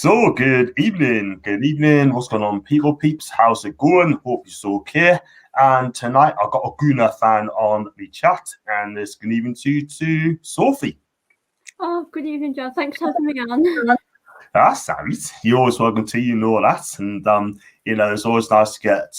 So, good evening. Good evening. What's going on, people peeps? How's it going? Hope you're okay. And tonight I've got a Guna fan on the chat, and it's good evening to Sophie. Oh, good evening, John. Thanks for having me on. That's right. You're always welcome to, you know that. And it's always nice to get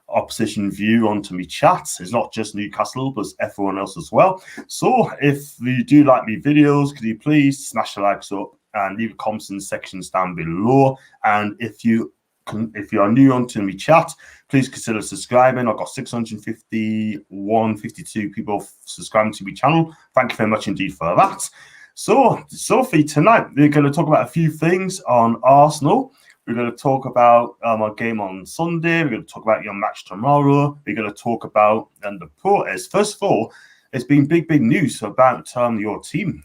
opposition view onto me chat. It's not just Newcastle, but everyone else as well. So if you do like me videos, could you please smash the likes up and leave comments in the sections down below. And if you are new onto me chat, please consider subscribing. I've got 652 people subscribing to my channel. Thank you very much indeed for that. So, Sophie, tonight we're going to talk about a few things on Arsenal. We're going to talk about our game on Sunday. We're going to talk about your match tomorrow. We're going to talk about the protest. First of all, it's been big news about your team.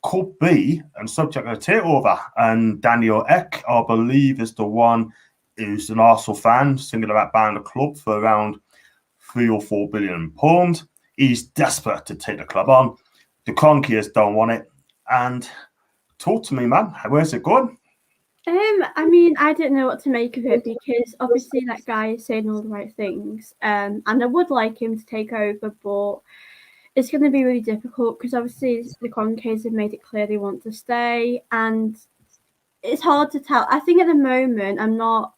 Could be and subject to a takeover. And Daniel Ek, I believe, is the one who's an Arsenal fan, thinking about buying the club for around £3 or £4 billion. He's desperate to take the club on. The Cronkiers don't want it. And talk to me, man. Where's it going? I don't know what to make of it because obviously that guy is saying all the right things. And I would like him to take over, but it's going to be really difficult because obviously the Cronkiers have made it clear they want to stay, and it's hard to tell. I think at the moment I'm not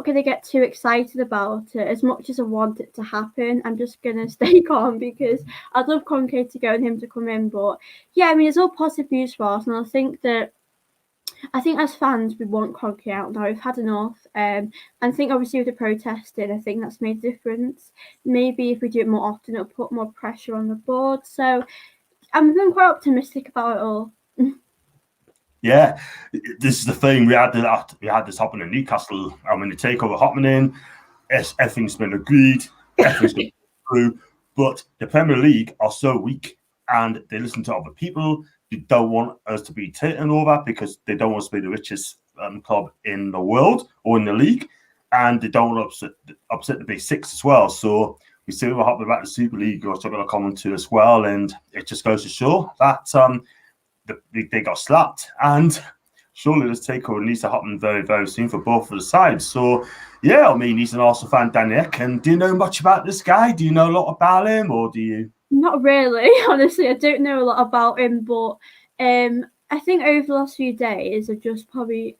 going to get too excited about it as much as I want it to happen. I'm just going to stay calm because I'd love Conke to go and him to come in. But yeah, it's all positive news for us. And I think as fans, we want Conke out now. We've had enough. I think obviously with the protesting, I think that's made a difference. Maybe if we do it more often, it'll put more pressure on the board. So I'm feeling quite optimistic about it all. Yeah, this is the thing. We had this happen in Newcastle. I mean, the takeover happening. Everything's been agreed. Everything's been through. But the Premier League are so weak, and they listen to other people. They don't want us to be taken over because they don't want us to be the richest club in the world or in the league, and they don't want to upset the big six as well. So we see what happened about the Super League, which I'm going to comment to as well, and it just goes to show that they got slapped, and surely this takeover needs to happen very soon for both of the sides. So yeah, he's an Arsenal fan, Daniel. And do you know much about this guy? Do you know a lot about him, or do you? Not really, honestly. I don't know a lot about him, but I think over the last few days I've just probably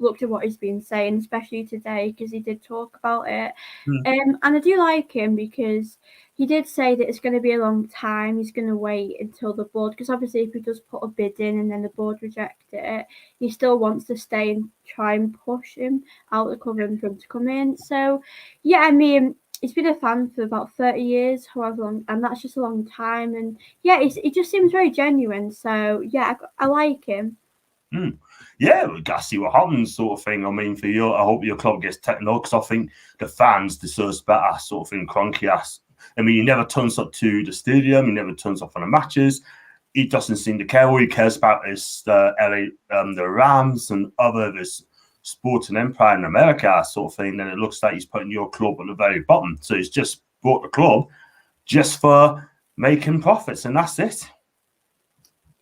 looked at what he's been saying, especially today because he did talk about it. And I do like him because he did say that it's going to be a long time. He's going to wait until the board, because obviously if he does put a bid in and then the board reject it, he still wants to stay and try and push him out the club and for him to come in. So yeah, he's been a fan for about 30 years, however long, and that's just a long time. And yeah, he just seems very genuine. So yeah, I like him. Yeah, we got to see what happens, sort of thing. For you, I hope your club gets technical because I think the fans deserve better, sort of thing. Cronky ass. He never turns up to the stadium. He never turns up on the matches. He doesn't seem to care. All he cares about is the the Rams and other of his sporting empire in America, sort of thing. And it looks like he's putting your club at the very bottom. So he's just bought the club just for making profits, and that's it.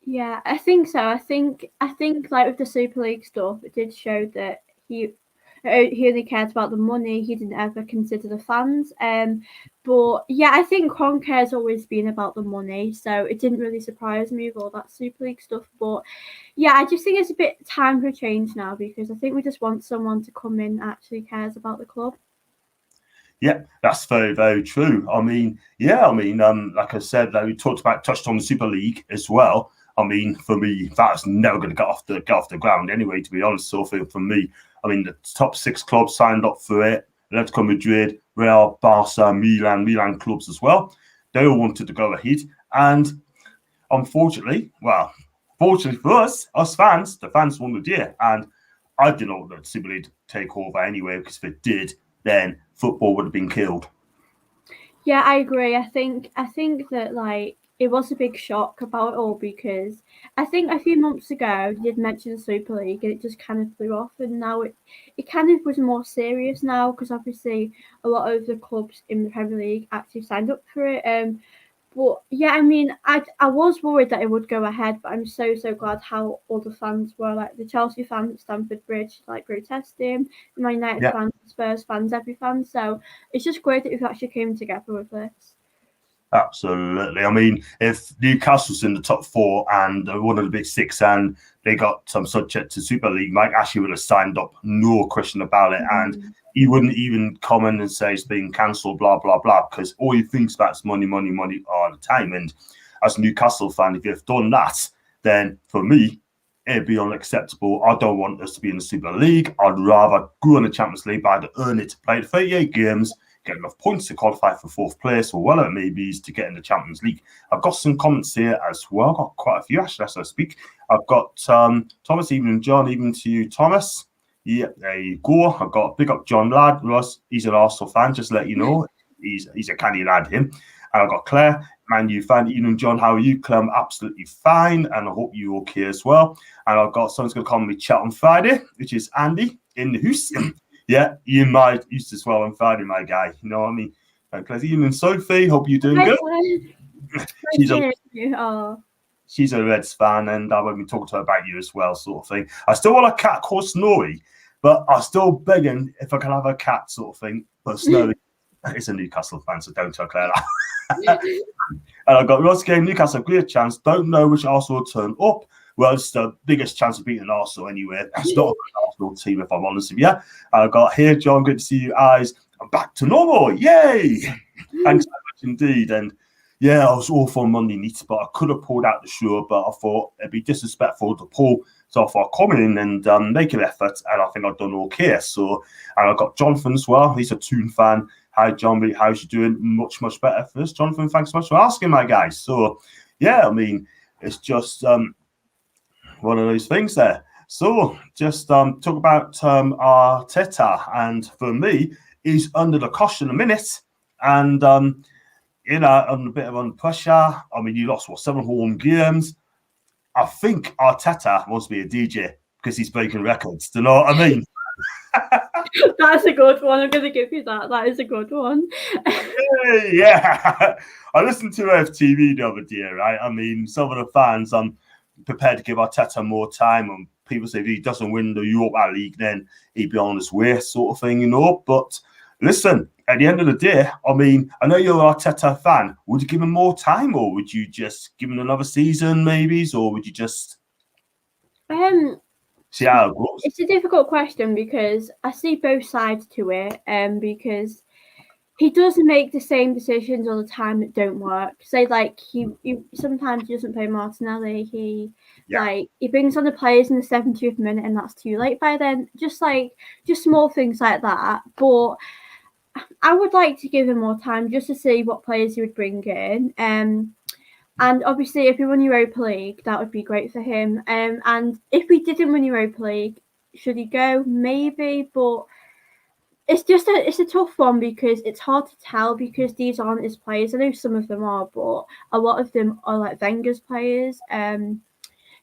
Yeah, I think so. I think like with the Super League stuff, it did show that he only cared about the money. He didn't ever consider the fans. But yeah, I think Conke has always been about the money, so it didn't really surprise me with all that Super League stuff. But yeah, I just think it's a bit time for a change now because I think we just want someone to come in that actually cares about the club. Yeah, that's very true. Like I said, we touched on the Super League as well. For me, that's never going to get off the ground anyway. To be honest, so for me, the top 6 clubs signed up for it. Atletico Madrid, Real, Barca, Milan clubs as well. They all wanted to go ahead, and unfortunately, fortunately for us fans, the fans won the deal, and I didn't know that Super League take over anyway, because if it did, then football would have been killed. Yeah, I agree. I think that it was a big shock about it all because I think a few months ago you did mention the Super League and it just kind of flew off, and now it kind of was more serious now because obviously a lot of the clubs in the Premier League actually signed up for it. But yeah, I mean, I was worried that it would go ahead, but I'm so glad how all the fans were, like the Chelsea fans at Stamford Bridge, like protesting, the Man United fans, Spurs fans, every fan. So it's just great that we've actually came together with this. Absolutely. I mean, if Newcastle's in the top 4 and one of the big 6 and they got some subject to Super League, Mike Ashley would have signed up, no question about it. And he wouldn't even comment and say it's being cancelled, blah, blah, blah, because all he thinks about is money, money, money all the time. And as a Newcastle fan, if you've done that, then for me, it'd be unacceptable. I don't want us to be in the Super League. I'd rather go in the Champions League, but I had to earn it to play the 38 games, get enough points to qualify for 4th place or whatever it may be is to get in the Champions League. I've got some comments here as well. I've got quite a few actually as I speak. I've got Thomas, even John, even to you, Thomas. Yeah, there you go. I've got big up John Ladd. Ross, he's an Arsenal fan, just to let you know. He's a canny lad, him. And I've got Claire, Man U fan. Even John, how are you? Claire, I'm absolutely fine, and I hope you're okay as well. And I've got someone's going to call me chat on Friday, which is Andy in the house. Yeah, you might used as well on Friday, my guy. You know what I mean? Ian and Sophie, hope you're doing good. She's a Reds fan, and I will be talking to her about you as well, sort of thing. I still want a cat called Snowy, but I'm still begging if I can have a cat, sort of thing. But Snowy is a Newcastle fan, so don't tell Claire that. And I've got Ross game, Newcastle, great chance. Don't know which Arsenal will turn up. Well, it's the biggest chance of beating Arsenal anyway. It's not an Arsenal team, if I'm honest with you. And I've got here, John, good to see you eyes. I'm back to normal. Yay! Thanks so much indeed. And yeah, I was awful on Monday night, but I could have pulled out the show, but I thought it'd be disrespectful to pull. So I thought I'd come in and make an effort, and I think I've done okay. So, and I've got Jonathan as well. He's a Toon fan. Hi, John. How's you doing? Much, much better first. Jonathan, thanks so much for asking, my guys. So, yeah, I mean, it's just one of those things there. So, just talk about Arteta. And for me, he's under the caution a minute. And, you know, under a bit of under pressure. I mean, you lost, 7 home games. I think Arteta wants to be a DJ because he's breaking records. Do you know what I mean? That's a good one. I'm going to give you that. That is a good one. Yeah. I listened to FTV the other day, right? I mean, some of the fans, I'm prepared to give Arteta more time. And people say if he doesn't win the Europa League, then he'd be on his way, sort of thing, you know. But listen, at the end of the day, I mean, I know you're an Arteta fan. Would you give him more time, or would you just give him another season, maybe? Or would you just see how it goes? It's a difficult question because I see both sides to it. Because he does make the same decisions all the time that don't work. Say like he sometimes he doesn't play Martinelli. He brings on the players in the 70th minute, and that's too late by then. Just small things like that. But I would like to give him more time just to see what players he would bring in. And obviously, if we won Europa League, that would be great for him. And if we didn't win Europa League, should he go? Maybe, but it's a tough one because it's hard to tell because these aren't his players. I know some of them are, but a lot of them are like Wenger's players.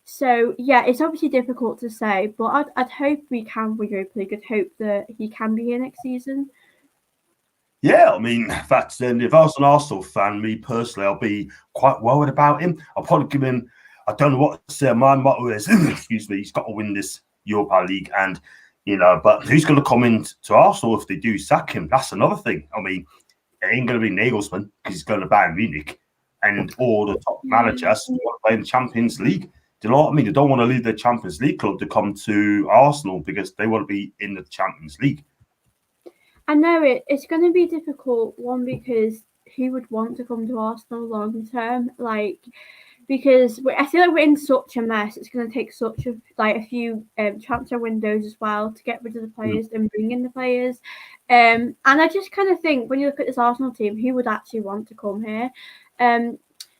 So yeah, it's obviously difficult to say, but I'd hope we can win Europa League. I'd hope that he can be here next season. Yeah, I mean, that's then. If I was an Arsenal fan, me personally, I'll be quite worried about him. I'll probably give him. I don't know what to say. My motto is, excuse me, he's got to win this Europa League, and you know. But who's going to come into Arsenal if they do sack him? That's another thing. I mean, it ain't going to be Nagelsmann because he's going to Bayern Munich, and all the top managers want to play in the Champions League. Do you know what I mean? They don't want to leave the Champions League club to come to Arsenal because they want to be in the Champions League. I know it's going to be a difficult one because who would want to come to Arsenal long term? Because I feel like we're in such a mess. It's going to take such a few transfer windows as well to get rid of the players and bring in the players. And I just kind of think when you look at this Arsenal team, who would actually want to come here?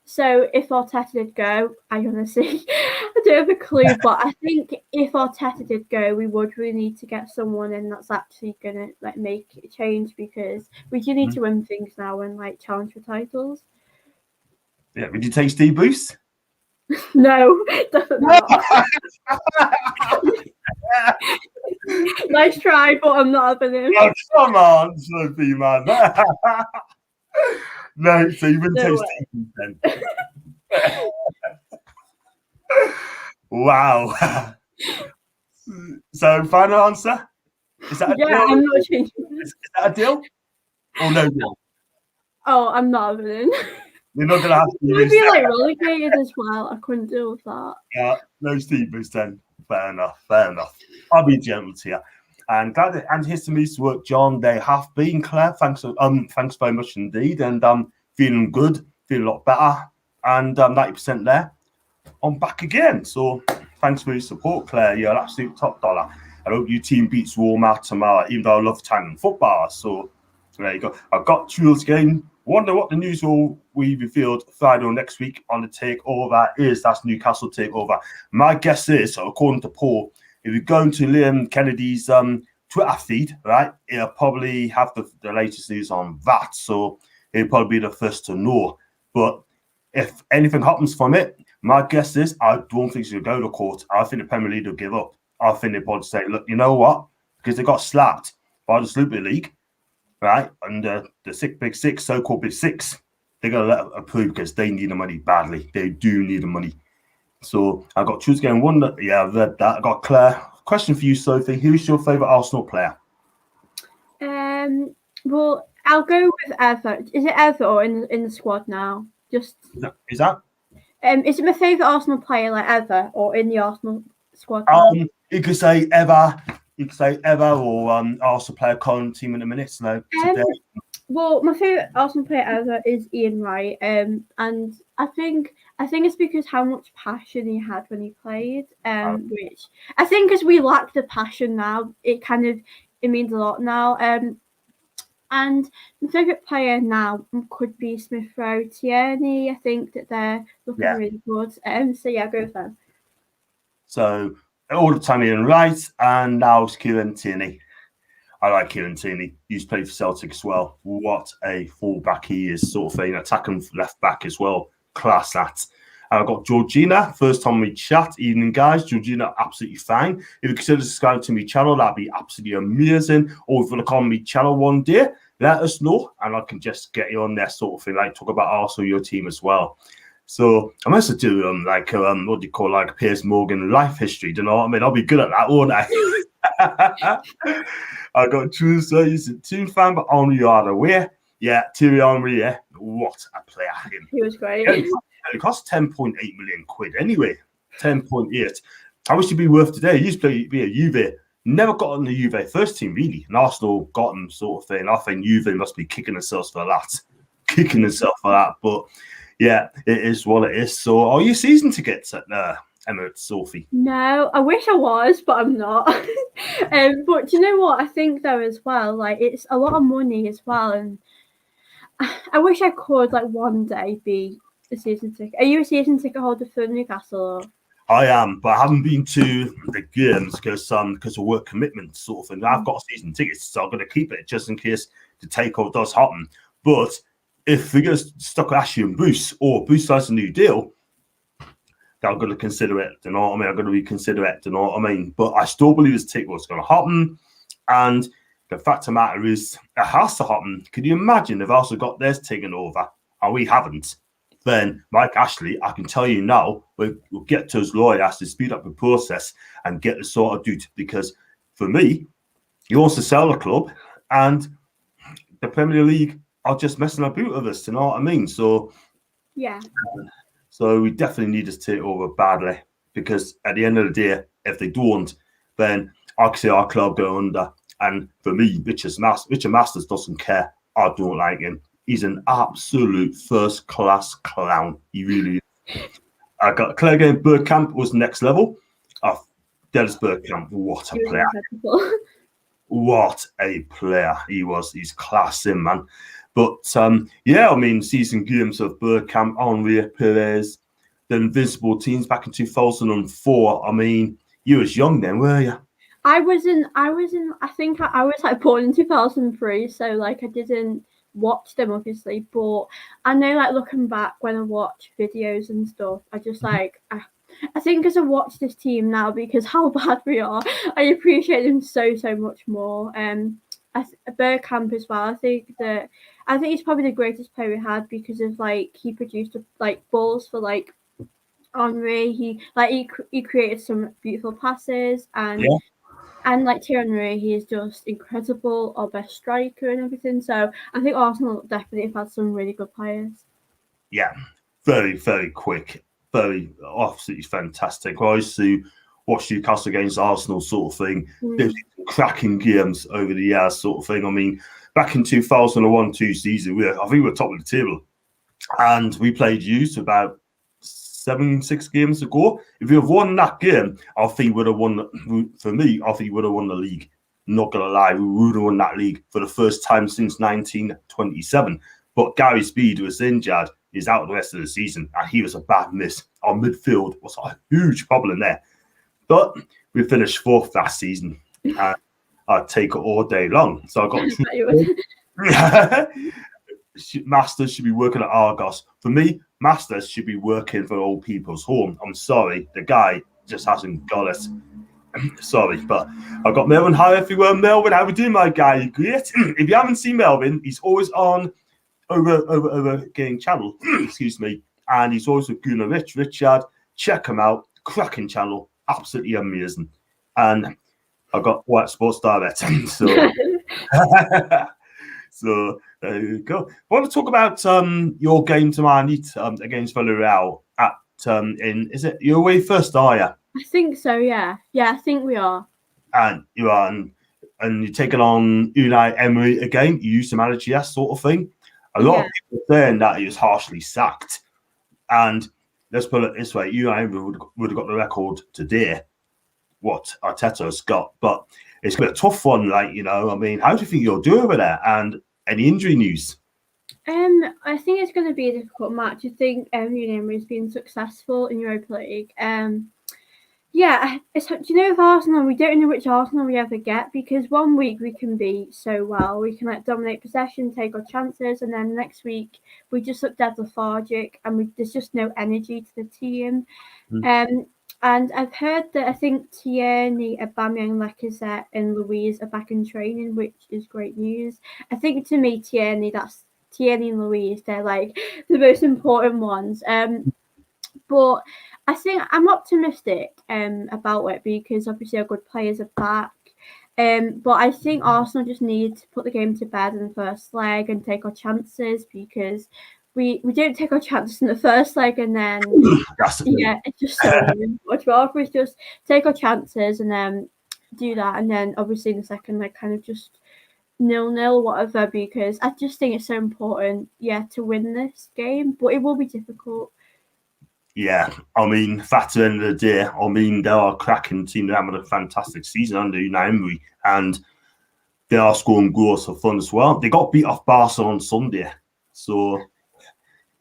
So if Arteta did go, I honestly I don't have a clue, but I think if Arteta did go, we would really need to get someone in that's actually gonna make a change because we do need to win things now and challenge for titles. Yeah, would you take Steve Bruce? No, definitely not. Nice try, but I'm not having him. Oh, come on, Sophie, man. No, so you wouldn't No take way. Stevens then. Wow. So final answer? Is that a Yeah, deal? I'm not changing. Is that a deal? Or no deal? Oh, I'm not having. You're not gonna have to I'd be like relegated as well. I couldn't deal with that. no Stevens then. Fair enough. Fair enough. I'll be gentle to you. And glad that and here's some news to work, John. They have been, Claire. Thanks very much indeed. And feeling good, feeling a lot better. And 90% there. I'm back again. So thanks for your support, Claire. You're an absolute top dollar. I hope your team beats Walmart tomorrow, even though I love Tang football. So there you go. I've got Jules game. Wonder what the news will be revealed Friday or next week on the takeover is. That's Newcastle takeover. My guess is, so according to Paul, if you go into Liam Kennedy's Twitter feed, right, he'll probably have the latest news on that. So he'll probably be the first to know. But if anything happens from it, my guess is I don't think she'll go to court. I think the Premier League will give up. I think they'll probably say, look, you know what? Because they got slapped by the Super League, right? And the big six, so-called big six, they're going to let it approve because they need the money badly. They do need the money. So I got Choose Game One. Yeah, I've read that. I got Claire. Question for you, Sophie. Who's your favourite Arsenal player? Well, I'll go with Eva. Is it Eva or in the squad now? Just is that? Is it my favourite Arsenal player like ever or in the Arsenal squad now? You could say Eva. You could say Eva or Arsenal player current team in the minutes. No. Well, my favourite Arsenal player ever is Ian Wright, and I think it's because how much passion he had when he played, which I think as we lack the passion now, it means a lot now. And my favourite player now could be Smith Rowe, Tierney. I think that they're looking really good. So yeah, go with them. So all the time Ian Wright, and now it's Kieran Tierney. I like Kieran Tierney. He's played for Celtic as well. What a fullback he is, sort of thing. Attacking left back as well. Class that. And I've got Georgina. First time we chat. Evening, guys. Georgina, absolutely fine. If you consider subscribing to my channel, that'd be absolutely amazing. Or if you want to come on my channel one day, let us know. And I can just get you on there, sort of thing. Like, talk about Arsenal, your team as well. So I must do what do you call, like Piers Morgan life history? Do you know what I mean? I'll be good at that, won't I? I got true. So he's a team fan, but Henry are away. Yeah, Thierry Henry. Yeah, what a player! He was great. It cost 10.8 million quid anyway. 10.8. How much should be worth today? He used to be a Juve. Never got on the Juve first team really, and Arsenal got him, sort of thing. I think Juve must be kicking themselves for that. But yeah, it is what it is. So, are you season tickets at Emirates, Sophie? No, I wish I was, but I'm not. But do you know what? I think though as well, like it's a lot of money as well, and I wish I could like one day be a season ticket. Are you a season ticket holder for Newcastle? I am, but I haven't been to the games because of work commitments, sort of thing. I've got season tickets, so I'm going to keep it just in case the takeover does happen. But if we get stuck with Ashley and Bruce, or Bruce has a new deal, I'm going to consider it. You know what I mean? I'm going to reconsider it. You know what I mean? But I still believe this takeover is going to happen. And the fact of the matter is, it has to happen. Can you imagine if Arsenal got theirs taken over and we haven't? Then Mike Ashley, I can tell you now, we'll get to his lawyer, has to speed up the process and get the sort of dude. Because for me, he wants to sell the club, and the Premier League are just messing about with us. You know what I mean? So yeah. So we definitely need to take over badly, because at the end of the day, if they don't, then I can see our club go under. And for me, Richard Masters doesn't care. I don't like him. He's an absolute first-class clown. He really is. I got Claire game. Bergkamp was next level. Dennis Bergkamp, what a player. What a player he was. He's class in, man. But, yeah, I mean, season games of Bergkamp, Henry, Perez, the Invincible teams back in 2004. I mean, you was young then, were you? I think I was like born in 2003, so like I didn't watch them obviously, but I know like looking back when I watch videos and stuff, I just like I think as I watch this team now, because how bad we are, I appreciate them so much more. Bergkamp as well. I think he's probably the greatest player we had because of like he produced like balls for like Henry. He created some beautiful passes and like Thierry Henry, he is just incredible, our best striker and everything. So I think Arsenal definitely have had some really good players. Yeah, very, very quick, very absolutely fantastic. I used to watch Newcastle against Arsenal sort of thing. There's cracking games over the years sort of thing. I mean, back in 2001-2 season, I think we were top of the table. And we played youth about 7-6 games ago. If we have won that game, I think we would have won. For me, I think we would have won the league. Not gonna lie, we would have won that league for the first time since 1927. But Gary Speed was injured. He's out the rest of the season, and he was a bad miss. Our midfield was a huge problem there. But we finished fourth last season, and I'd take it all day long. So I got Masters should be working at Argos. For me, Masters should be working for Old People's Home. I'm sorry, the guy just hasn't got it. Sorry, but I've got Melvin. Hi everyone, Melvin. How we doing, my guy? You great? If you haven't seen Melvin, he's always on over Game Channel. Excuse me, and he's also Gunnar Richard. Check him out. Cracking channel, absolutely amazing. And I've got White Sports Direct. So. So there you go. I want to talk about your game tomorrow night against Villarreal at is it you're away first, are you? I think so, yeah. Yeah, I think we are. And you are and you're taking on Unai Emery again. You used to manage sort of thing. A lot of people saying that he was harshly sacked. And let's put it this way, Unai Emery would have got the record today, what Arteta's got. But it's been a tough one, like, you know. I mean, how do you think you'll do over there? And any injury news? I think it's going to be a difficult match. I think Unai Emery's been successful in Europa League. Yeah, do you know, with Arsenal, we don't know which Arsenal we ever get, because one week we can be so well, we can like dominate possession, take our chances, and then next week we just look dead lethargic and there's just no energy to the team. And I've heard that I think Tierney, Aubameyang, Lacazette, and Louise are back in training, which is great news. I think to me, Tierney and Louise, they're like the most important ones. But I think I'm optimistic about it because obviously our good players are back. But I think Arsenal just need to put the game to bed in the first leg and take our chances, because we don't take our chances in the first leg and then it's just so much. Rather we just take our chances and then do that, and then obviously in the second leg kind of just 0-0 whatever, because I just think it's so important to win this game, but it will be difficult. Yeah, I mean, at the end of the day, I mean, they are a cracking team. They're having a fantastic season under Unai Emery, and they are scoring goals for fun as well. They got beat off Barca on Sunday, so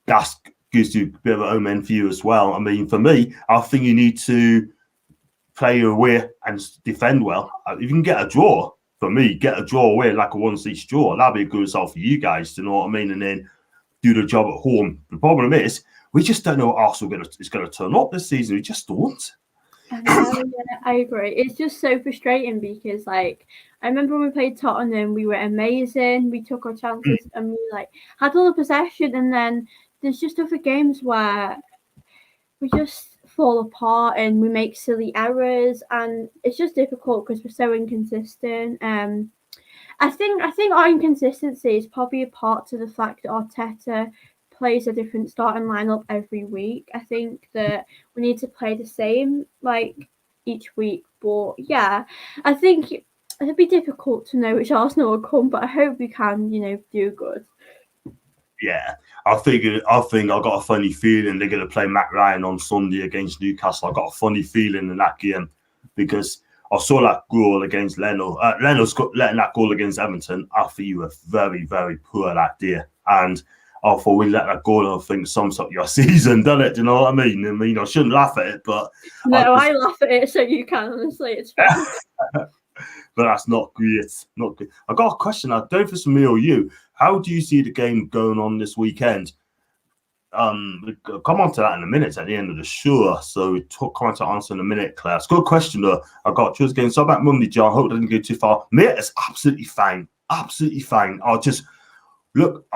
that gives you a bit of an omen for you as well. I mean, for me, I think you need to play your way and defend well. If you can get a draw, for me, get a draw away, like a one-each draw. That'd be a good result for you guys, you know what I mean? And then do the job at home. The problem is, we just don't know what Arsenal is going to turn up this season. We just don't. I agree. It's just so frustrating because, like, I remember when we played Tottenham, we were amazing. We took our chances and we had all the possession. And then there's just other games where we just fall apart and we make silly errors, and it's just difficult because we're so inconsistent. I think our inconsistency is probably a part to the fact that Arteta plays a different starting lineup every week. I think that we need to play the same each week. But yeah, I think it'd be difficult to know which Arsenal will come, but I hope we can, do good. Yeah, I think I got a funny feeling they're going to play Matt Ryan on Sunday against Newcastle. I got a funny feeling in that game because I saw that goal against Leno. Leno's letting that goal against Everton. I think you were very, very poor that day, and I thought we let that go, and I think sums up your season, doesn't it? Do you know what I mean? I mean, I shouldn't laugh at it, but I laugh at it so you can. Honestly, it's fine. But that's not great. Not good. I got a question. I don't know if it's for me or you. How do you see the game going on this weekend? We'll come on to that in a minute at the end of the show. So we come on to answer in a minute, Claire. It's a good question though. I got Tuesday game. So about Monday, John. Hope it doesn't go too far. Mate, it's absolutely fine. absolutely fine. I'll just look.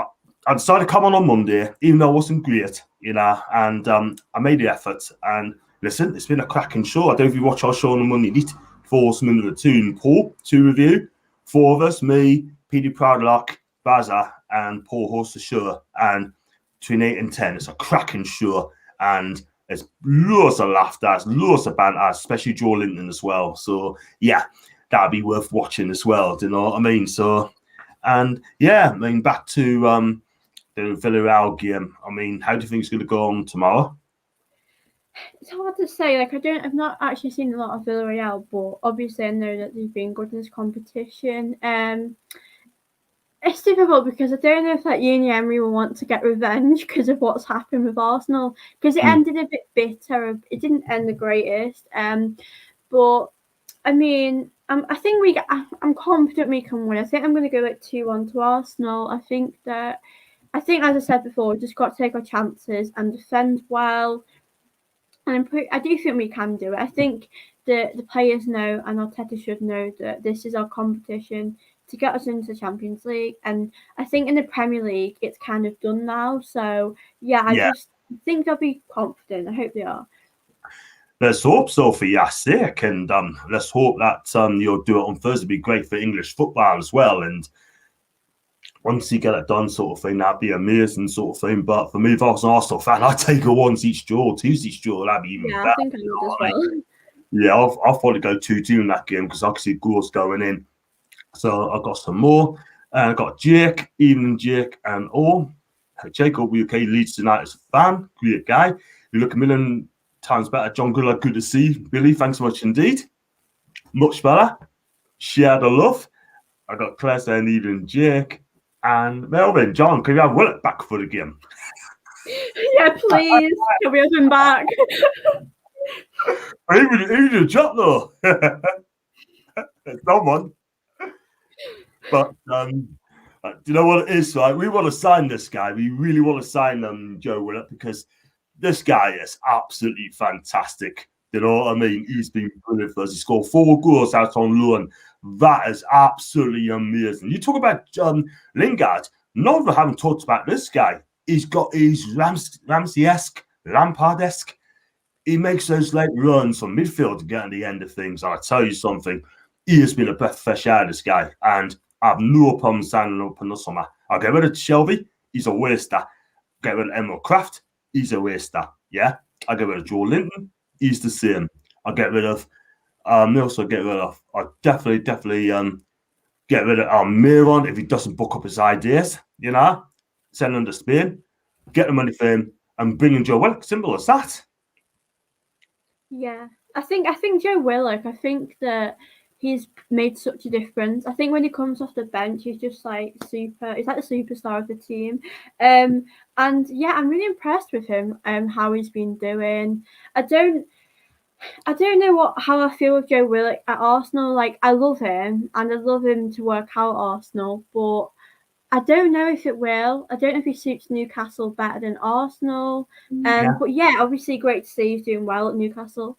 I decided to come on Monday, even though I wasn't great, and I made the effort. And listen, it's been a cracking show. I don't know if you watch our show on the Monday night. Force Minute of Tune, Paul, two of you, four of us, me, Petey Proudlock, Baza, and Paul host the show. And between 8 and 10, it's a cracking show. And there's loads of laughter, loads of banter, especially Joe Linton as well. So, yeah, that'd be worth watching as well. Do you know what I mean? So, and yeah, I mean, back to the Villarreal game. I mean, how do you think it's going to go on tomorrow? It's hard to say. Like, I've not actually seen a lot of Villarreal, but obviously I know that they've been good in this competition. It's difficult because I don't know if like Uni Emery will want to get revenge because of what's happened with Arsenal, because it ended a bit bitter. It didn't end the greatest. But I mean, I think I'm confident we can win. I think I'm going to go like 2-1 to Arsenal. I think, as I said before, we just got to take our chances and defend well. And I do think we can do it. I think the players know, and Arteta should know, that this is our competition to get us into the Champions League. And I think in the Premier League, it's kind of done now. So, yeah, I just think they'll be confident. I hope they are. Let's hope so for your sake. And let's hope that you'll do it on Thursday. It'd be great for English football as well. And once you get it done, sort of thing, that'd be amazing, sort of thing. But for me, if I was an Arsenal fan, I'd take a once each draw, twos each draw. That'd be even better. I think I would as well. Yeah, I thought it'd go 2-2 in that game because I could see goals going in. So I got some more. And I got Jake, evening Jake, and all. Jacob, UK Leeds United fan, great guy. You look a million times better. John Goodall, good to see. Billy, thanks so much indeed. Much better. Share the love. I got Claire saying evening Jake. And Melvin, John, can you have Willett back for the game? Yeah, please. Can we have him back? Even a job though. Someone. But do you know what it is? Right, we want to sign this guy. We really want to sign Joe Willett because this guy is absolutely fantastic. You know what I mean? He's been brilliant for us. He scored 4 goals out on loan. That is absolutely amazing. You talk about Lingard. None of them haven't talked about this guy. He's Ramsey-esque, Lampard-esque. He makes those late runs from midfield to get to the end of things. And I tell you something, he has been a breath of fresh air, this guy. And I have no problem signing up in the summer. I'll get rid of Shelby. He's a waster. Get rid of Emil Kraft. He's a waster. Yeah. I'll get rid of Joe Linton. He's the same. I'll get rid of I definitely get rid of Miron if he doesn't book up his ideas, send him to Spain, get the money for him, and bring in Joe Willock. Simple as that. Yeah. I think Joe Willock, I think that he's made such a difference. I think when he comes off the bench, he's just like super. He's like the superstar of the team. And yeah, I'm really impressed with him. How he's been doing. I don't know how I feel with Joe Willock at Arsenal. Like, I love him and I love him to work out Arsenal, but I don't know if it will. I don't know if he suits Newcastle better than Arsenal. But yeah, obviously great to see he's doing well at Newcastle.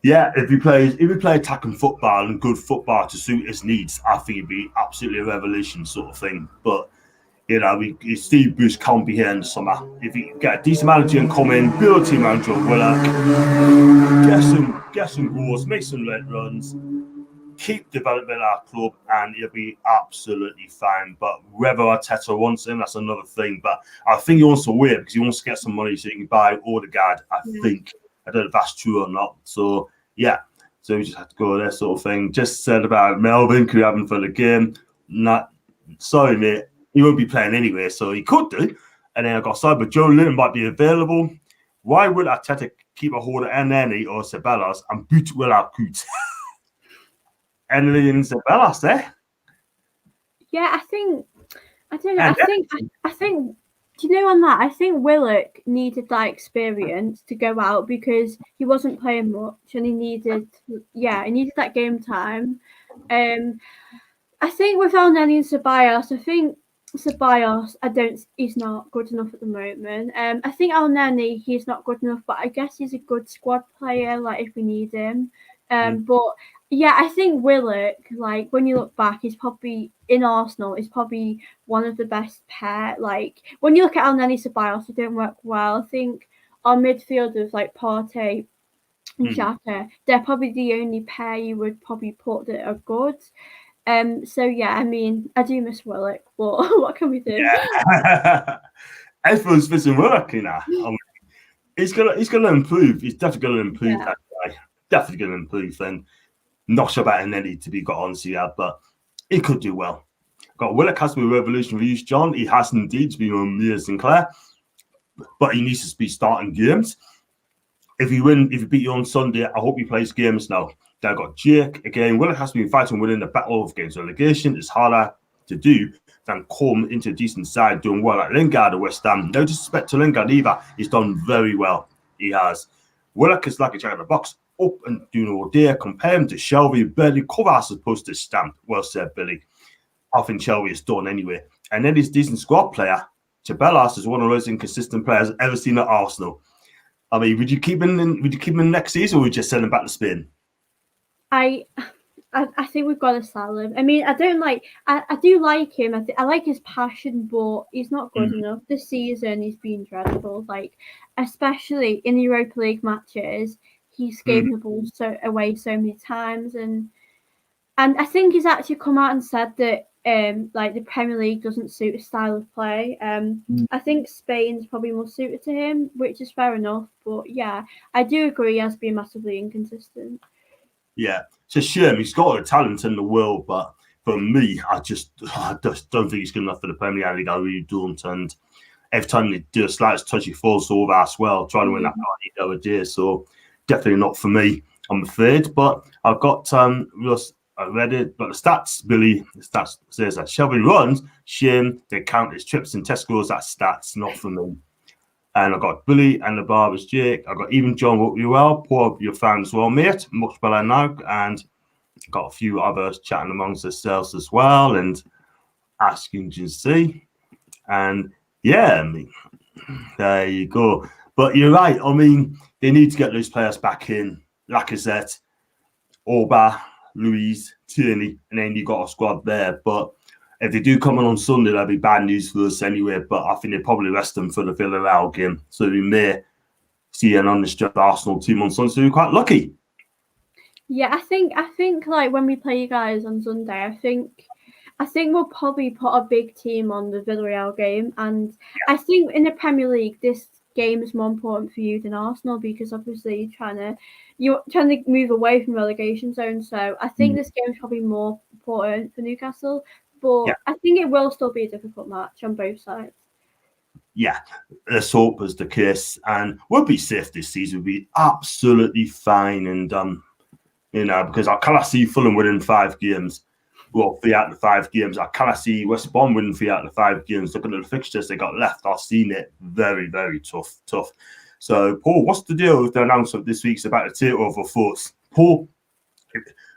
Yeah, if he play attacking football and good football to suit his needs, I think it'd be absolutely a revolution sort of thing. But Steve Bruce can't be here in the summer. If you get a decent manager and come in, build a team around Joe Willock, get some goals, make some late runs, keep developing our club, and he'll be absolutely fine. But whether Arteta wants him, that's another thing. But I think he wants to wait because he wants to get some money so he can buy Odegaard. I think. I don't know if that's true or not. So, yeah. So we just have to go there sort of thing. Just said about Melvin, could you have him for the game? Sorry, mate. He won't be playing anyway, so he could do. And then I got sorry, but Joe Linton might be available. Why would Arteta keep a hold of Eneni or Ceballos and boot Willard Coot? Eneni and Ceballos, eh? Yeah, I don't know. I think. Do you know on that? I think Willock needed that experience to go out because he wasn't playing much, and he needed that game time. I think with Elneny and Ceballos, he's not good enough at the moment. I think Elneny, he's not good enough, but I guess he's a good squad player. Like if we need him, But yeah, I think Willock, like when you look back, he's probably in Arsenal. Is probably one of the best pair. Like when you look at Al Neni Ceballos, they don't work well. I think our midfielders like Partey and Xhaka, they're probably the only pair you would probably put that are good. So yeah, I mean, I do miss Willock, but what can we do? Yeah. Everyone's missing Willock now. I mean, he's gonna improve. He's definitely gonna improve. That guy definitely gonna improve. And not sure about Nenny to be got on yet, but he could do well. Got Willock has to be revolutionary use, John. He has indeed been on Mia Sinclair, but he needs to be starting games. If you beat you on Sunday, I hope he plays games now. Then I've got Jake again. Willock has to be fighting within the battle of against relegation. It's harder to do than come into a decent side doing well like Lingard or West Ham. No disrespect to Lingard either. He's done very well. He has. Willock is like a jack in the box, up and doing all day. Compare him to Shelby, barely cover as opposed to Stamp. Well said, Billy. I think Shelby is done anyway. And then his decent squad player, Ceballos, is one of those inconsistent players I've ever seen at Arsenal. I mean, would you keep him in next season, or would you just send him back to Spain? I think we've got to sell him. I mean, I do like him. I like his passion, but he's not good enough. This season, he's been dreadful. Like, especially in the Europa League matches, he's given the ball away so many times, and I think he's actually come out and said that like the Premier League doesn't suit his style of play. I think Spain's probably more suited to him, which is fair enough. But yeah, I do agree he has been massively inconsistent. Yeah, it's a shame. He's got all the talent in the world, but for me, I just don't think he's good enough for the Premier League. I really don't. And every time they do a slightest touch, he falls over as well, trying to win that party the other day. So definitely not for me, I'm afraid. But I've got I read it, but the stats, Billy, the stats says that Shelby runs, shame they count his trips and Tesco's. That's stats, not for me. And I got Billy and the Barbers Jake. I got even John, hope you well. Poor your fans well, mate. Much better now. And got a few others chatting amongst themselves as well and asking to see. And yeah, I mean, there you go. But you're right. I mean, they need to get those players back in. Lacazette, Orba, Louise, Tierney, and then you got a squad there. But if they do come on Sunday, that'll be bad news for us anyway. But I think they'll probably rest them for the Villarreal game. So we may see an undisturbed Arsenal team on Sunday. So we're quite lucky. Yeah, I think like when we play you guys on Sunday, I think we'll probably put a big team on the Villarreal game. And I think in the Premier League, this game is more important for you than Arsenal because obviously you're trying to move away from relegation zone. So I think this game is probably more important for Newcastle. But I think it will still be a difficult match on both sides. Yeah, let's hope is the case. And we'll be safe this season. We'll be absolutely fine. And, because I cannot see Fulham winning 5 games. Well, 3 out of the 5 games. I cannot see West Brom winning 3 out of the 5 games. Looking at the fixtures they got left, I've seen it very, very tough. So, Paul, what's the deal with the announcement this week's about the takeover thoughts? Paul,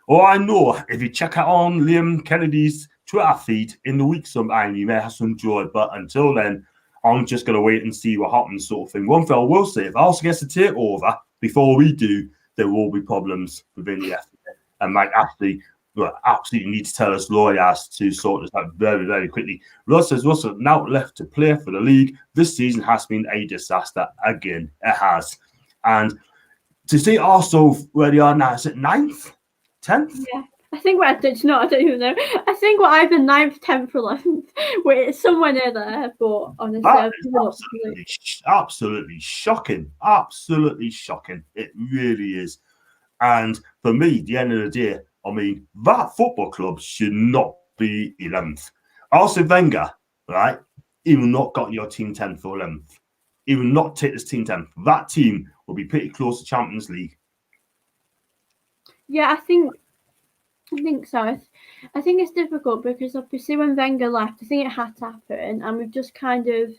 all I know, if you check out on Liam Kennedy's Twitter feed in the week sometime, you may have some joy. But until then, I'm just going to wait and see what happens, sort of thing. One thing I will say, if Arsenal gets a takeover before we do, there will be problems within the FA. And Mike Ashley will absolutely need to tell us lawyers to sort this out very, very quickly. Russ says Russell now left to play for the league. This season has been a disaster again. It has. And to see Arsenal where they are now, is it 9th? 10th? Yeah. I think I don't even know. I think we're either 9th, 10th, or 11th. We're somewhere near there, but honestly, absolutely shocking. Absolutely shocking. It really is. And for me, at the end of the day, I mean, that football club should not be 11th. Arsene Wenger, right? He will not got your team 10th or 11th. He will not take this team 10th. That team will be pretty close to Champions League. Yeah, I think so. I think it's difficult because obviously when Wenger left, I think it had to happen, and we've just kind of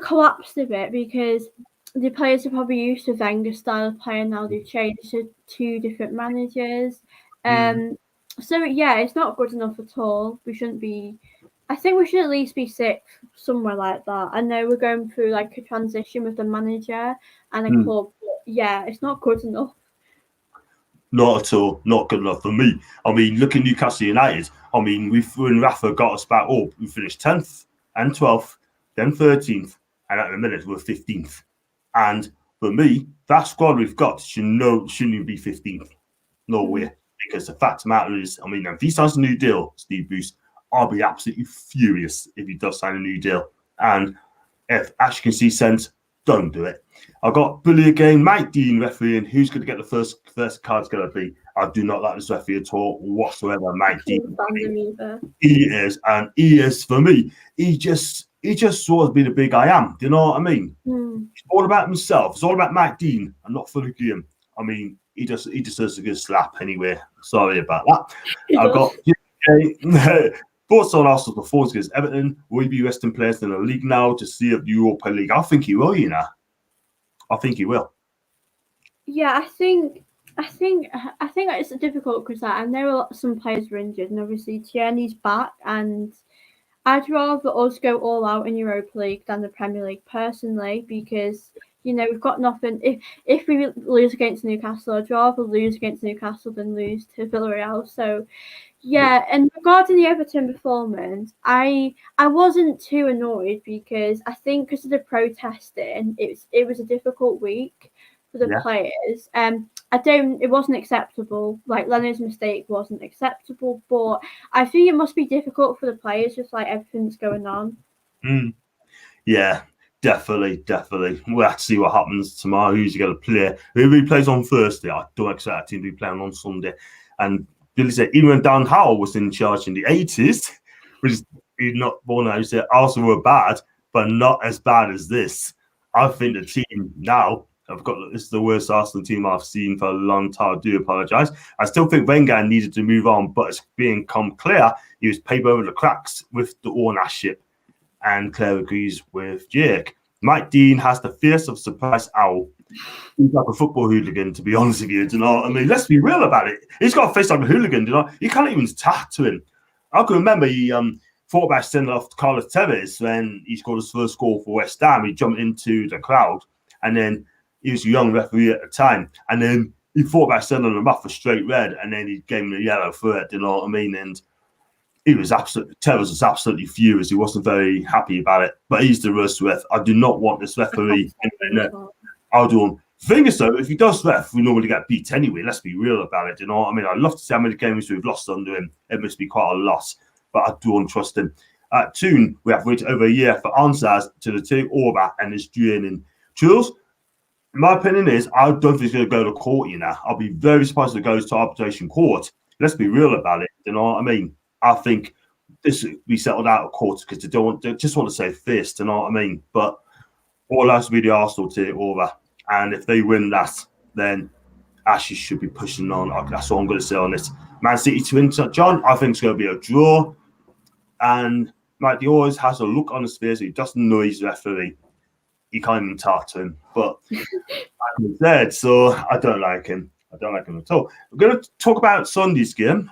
collapsed a bit because the players are probably used to Wenger's style of play, and now they've changed to 2 different managers. So yeah, it's not good enough at all. We shouldn't be. I think we should at least be 6th, somewhere like that. I know we're going through like a transition with the manager and a club, but yeah, it's not good enough. Not at all. Not good enough for me. I mean, look at Newcastle United. I mean, when Rafa got us back, we finished 10th and 12th, then 13th, and at the minute we're 15th. And for me, that squad we've got shouldn't even be 15th. No way. Because the fact of the matter is, I mean, if he signs a new deal, Steve Bruce, I'll be absolutely furious if he does sign a new deal. And if Ash can see sense, don't do it. I've got Bully again, Mike Dean refereeing. Who's going to get the first card's going to be? I do not like this referee at all whatsoever. Mike Dean. He is for me. He just sort of be the big I am. Do you know what I mean? It's all about himself. It's all about Mike Dean and not for the game. I mean, he deserves a good slap anyway. Sorry about that. I've got thoughts on Arsenal's performance against Everton. Will he be resting players in the league now to see if the Europa League? I think he will, I think he will. Yeah, I think it's difficult because I know some players are injured, and obviously Tierney's back, and I'd rather us go all out in Europa League than the Premier League personally, because we've got nothing. If we lose against Newcastle, I'd rather lose against Newcastle than lose to Villarreal. So yeah, and regarding the Everton performance, I wasn't too annoyed because I think because of the protesting, it was a difficult week for the players. It wasn't acceptable. Like Leno's mistake wasn't acceptable, but I think it must be difficult for the players with like everything that's going on. Yeah, definitely. We'll have to see what happens tomorrow. Who's going to play? Who plays on Thursday? I don't expect that team to be playing on Sunday. And Billy said even when Dan Howell was in charge in the 80s, which is not born out, he said Arsenal were bad, but not as bad as this. I think the team now. This is the worst Arsenal team I've seen for a long time. I do apologise. I still think Wenger needed to move on, but it's become clear he was paper over the cracks with the ownership, and Claire agrees with Jake. Mike Dean has the face of surprise owl. He's like a football hooligan, to be honest with you. Do you know what I mean? Let's be real about it. He's got a face like a hooligan. Do you know? You can't even talk to him. I can remember he thought about sending off Carlos Tevez when he scored his first goal for West Ham. He jumped into the crowd, and then he was a young referee at the time, and then he thought about sending him off for straight red, and then he gave him a yellow for it. Do you know what I mean? And Tevez was absolutely furious. He wasn't very happy about it, but he's the worst ref. I do not want this referee. I'll do him. Thing is, though, if he does ref, we normally get beat anyway. Let's be real about it. You know what I mean? I'd love to see how many games we've lost under him. It must be quite a loss, but I don't trust him. At Toon, we have waited over a year for answers to the take over and his training. Jules, my opinion is I don't think he's going to go to court. I'll be very surprised if it goes to arbitration court. Let's be real about it. You know what I mean? I think this will be settled out of court because they just want to save face. You know what I mean? But all has to be the Arsenal take over, and if they win that, then Ashes should be pushing on. That's all I'm going to say on this. Man City to Inter, John. I think it's going to be a draw, and Mike, he always has a look on his face. He doesn't know he's referee. He can't even talk to him, but like I said, so I don't like him. I don't like him at all. We're going to talk about Sunday's game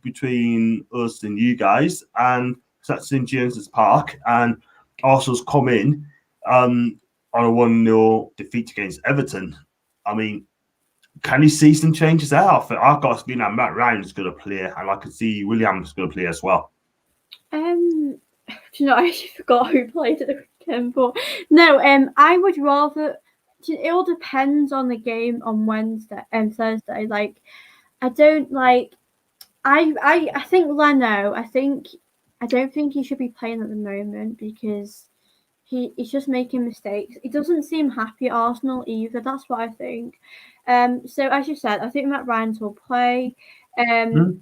between us and you guys, and that's in James's Park, and Arsenal's come in on a 1-0 defeat against Everton. I mean, can you see some changes there? I've got a feeling that Matt Ryan's going to play, and I can see William's going to play as well. I actually forgot who played at the weekend, but no, I would rather. It all depends on the game on Wednesday and Thursday. Like, I don't like. I think Leno. I don't think he should be playing at the moment because he's just making mistakes. He doesn't seem happy at Arsenal either. That's what I think. So as you said, I think Matt Ryan will play. Do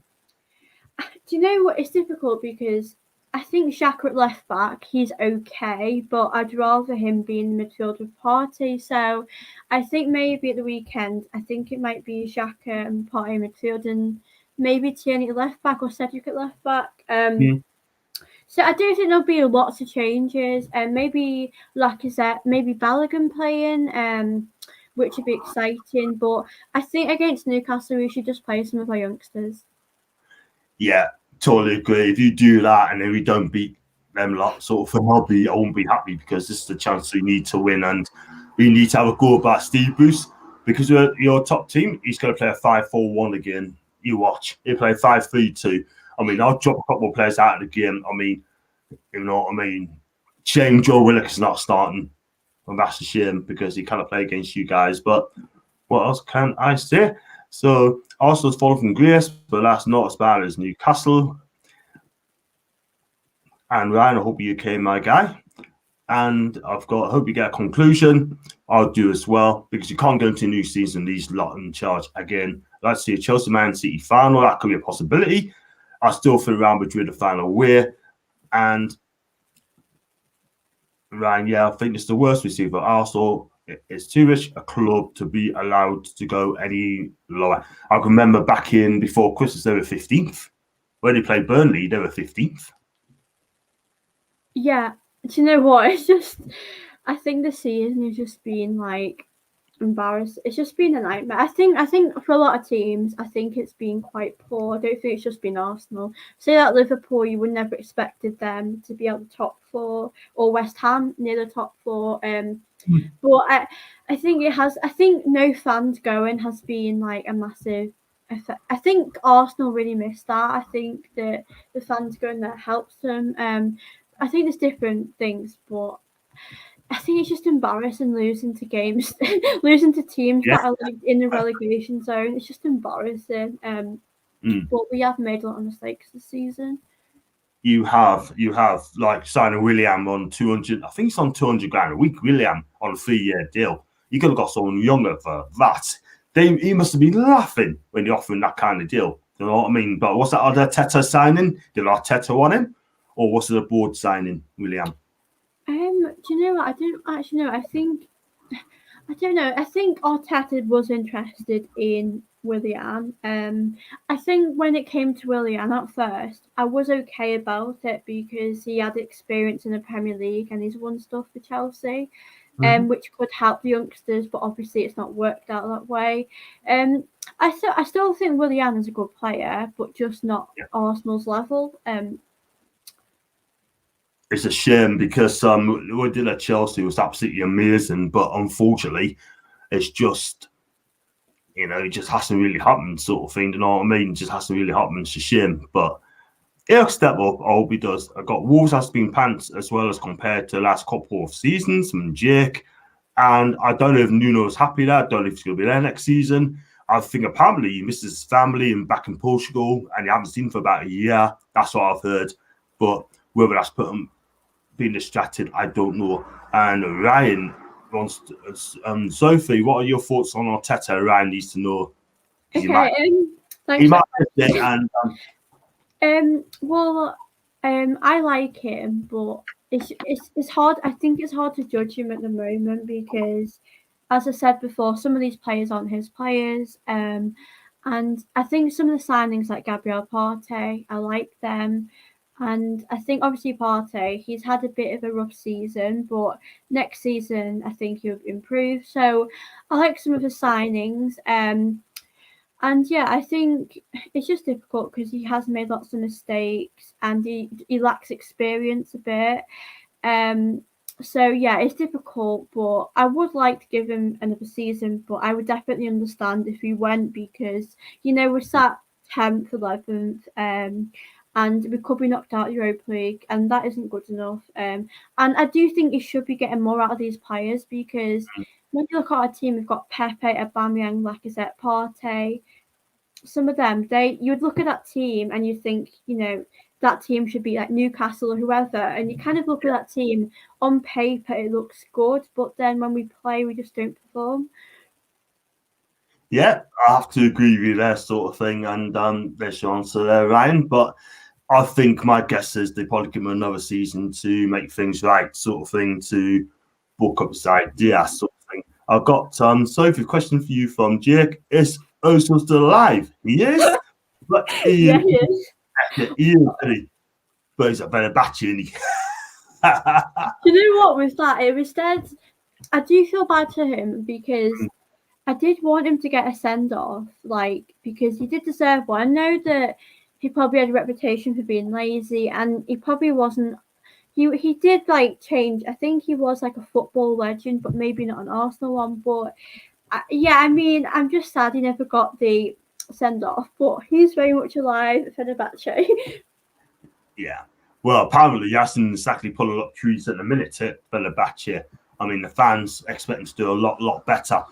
you know what? It's difficult because I think Xhaka at left back, he's okay, but I'd rather him be in the midfield with Partey. So I think maybe at the weekend, I think it might be Xhaka and Partey midfield and maybe Tierney at left back or Cedric at left back. So I do think there'll be lots of changes. Maybe Lacazette, maybe Balogun playing, which would be exciting. But I think against Newcastle, we should just play some of our youngsters. Yeah. Totally agree. If you do that and then we don't beat them lot, sort of, I won't be happy because this is the chance we need to win and we need to have a go about Steve Bruce. because your top team, he's going to play a 5-4-1 again. You watch. He'll play 5-3-2. I mean, I'll drop a couple of players out of the game. I mean, you know what I mean? Shame Joe Willock's not starting. And that's a shame because he cannot play against you guys. But what else can I say? So Arsenal's fallen from grace, but that's not as bad as Newcastle. And Ryan, I hope you came, my guy. And I hope you get a conclusion. I'll do as well because you can't go into a new season, these lot in charge again. Let's see a Chelsea Man City final. That could be a possibility. I still feel Real Madrid the final way. And Ryan, yeah, I think it's the worst we see for Arsenal. It's too rich a club to be allowed to go any lower. I can remember back in before Christmas, they were 15th. When they played Burnley, they were 15th. Yeah, do you know what? It's just, I think the season has just been like embarrassed. It's just been a nightmare. I think for a lot of teams, I think it's been quite poor. I don't think it's just been Arsenal. Say that Liverpool, you would never expected them to be at the top four, or West Ham near the top four. But I think it has. I think no fans going has been like a massive effect. I think Arsenal really missed that. I think that the fans going there helps them. I think there's different things, but I think it's just embarrassing losing to games, losing to teams that are like in the relegation zone. It's just embarrassing. But we have made a lot of mistakes this season. You have like signing William on 200. I think it's on 200 grand a week. William on a 3-year deal. You could have got someone younger for that. He must have been laughing when you're offering that kind of deal. You know what I mean? But what's that other Arteta signing? Did Arteta want him, or was it a board signing, William? Do you know what? I don't actually know. I don't know. I think Arteta was interested in Willian. I think when it came to Willian at first, I was okay about it because he had experience in the Premier League and he's won stuff for Chelsea, which could help the youngsters. But obviously, it's not worked out that way. I still think Willian is a good player, but just not Arsenal's level. It's a shame because what we did at Chelsea was absolutely amazing, but unfortunately, it's just, it just hasn't really happened, sort of thing. You know what I mean? It just hasn't really happened. It's a shame, but he'll step up. I hope he does. I got Wolves has been pants as well as compared to the last couple of seasons from Jake, and I don't know if Nuno's happy there. I don't know if he's going to be there next season. I think apparently he misses his family and back in Portugal, and you haven't seen him for about a year. That's what I've heard, but whether that's put him being distracted, I don't know. And Ryan wants to, Sophie, what are your thoughts on Arteta? Ryan needs to know. Okay, he might I like him, but it's hard. I think it's hard to judge him at the moment because, as I said before, some of these players aren't his players. And I think some of the signings like Gabriel Partey, I like them. And I think obviously Partey, he's had a bit of a rough season, but next season I think he'll improve. So I like some of his signings. And yeah, I think it's just difficult because he has made lots of mistakes and he lacks experience a bit. So yeah, it's difficult, but I would like to give him another season. But I would definitely understand if he went because we're sat 10th, 11th, and we could be knocked out of Europa League, and that isn't good enough. And I do think he should be getting more out of these players because when you look at our team, we've got Pepe, Aubameyang, Lacazette, Partey. Some of them, you'd look at that team and you think, that team should be like Newcastle or whoever, and you kind of look at that team on paper, it looks good, but then when we play, we just don't perform. Yeah, I have to agree with you there, sort of thing, and there's your answer there, Ryan. But I think my guess is they probably give him another season to make things right, sort of thing, to book up his idea, sort of thing. I've got Sophie, a question for you from Jake. Is Ozil still alive? He is. But he is. But he's a better batch, isn't he? You know what with that? It was dead. I do feel bad to him because I did want him to get a send off, because he did deserve one. I know that he probably had a reputation for being lazy, and he probably wasn't. He did change. I think he was like a football legend, but maybe not an Arsenal one. But Yeah, I mean, I'm just sad he never got the send off, but he's very much alive at Fenerbahce. Yeah. Well, apparently he hasn't exactly pulled a lot of trees at the minute at Fenerbahce. I mean, the fans expect him to do a lot better.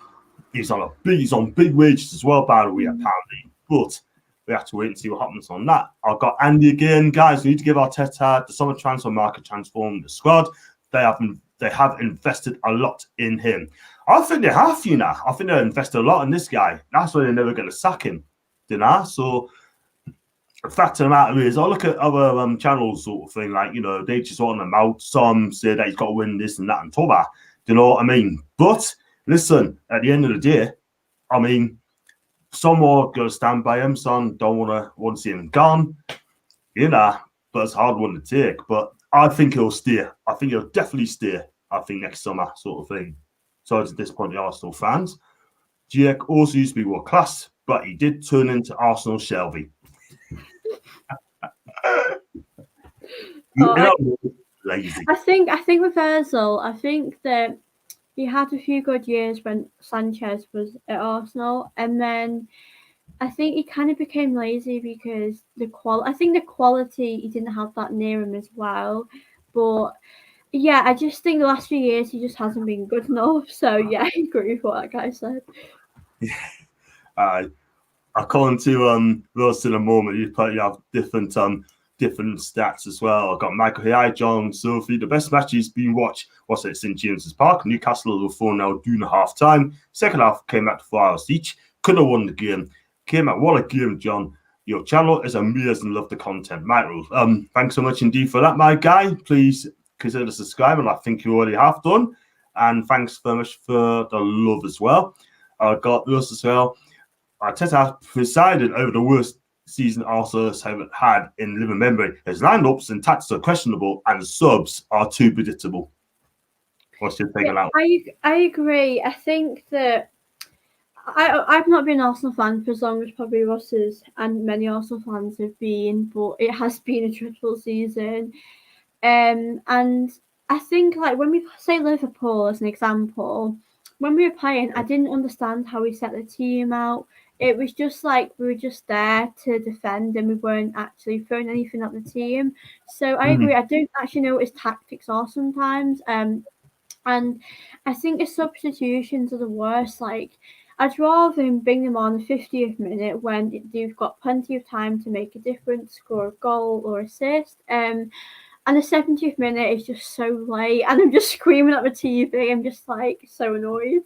He's on big wages as well, by the way, apparently. But we have to wait and see what happens on that. I've got Andy again, guys. We need to give Arteta the summer transfer market transform the squad. They have invested a lot in him. I think they have, you know. I think they invested a lot in this guy. That's why they're never going to sack him, you know. So the fact of the matter is, I look at other channels, sort of thing, like, you know, they just want him out. Some say that he's got to win this and that and t'other. Do you know what I mean? But listen, at the end of the day, I mean, some are going to stand by him, some don't want to see him gone, you know, but it's a hard one to take. But I think he'll stay. I think he'll definitely stay, I think, next summer, sort of thing. So to disappoint the Arsenal fans. Jake also used to be world class, but he did turn into Arsenal Shelby. Lazy. I think with Ozil, I think that he had a few good years when Sanchez was at Arsenal, and then I think he kind of became lazy because I think the quality, he didn't have that near him as well. But yeah, I just think the last few years he just hasn't been good enough. So yeah, I agree with what that guy said. Yeah. According to Ross in a moment, you have different stats as well. I've got Michael here, hi John, Sophie. The best match he's been watched was at St James's Park. Newcastle were 4-0 during the half time. Second half came back to 4 hours each. Could have won the game. Came out, what a game, John. Your channel is amazing. Love the content. Michael, thanks so much indeed for that, my guy. Please consider subscribing. I think you already have done. And thanks very much for the love as well. I got this as well. Arteta presided over the worst season Arsenal have had in living memory. His lineups and tactics are questionable, and subs are too predictable. What's your take on that? I agree. I think that I've not been an Arsenal fan for as long as probably Ross is, and many Arsenal fans have been, but it has been a dreadful season. And I think, like, when we say Liverpool as an example, when we were playing, I didn't understand how we set the team out. It was just like we were just there to defend and we weren't actually throwing anything at the team. So I agree. I don't actually know what his tactics are sometimes. And I think his substitutions are the worst. Like, I'd rather him bring them on the 50th minute when you've got plenty of time to make a difference, score a goal or assist. And the 70th minute is just so late, and I'm just screaming at the TV. I'm just like so annoyed.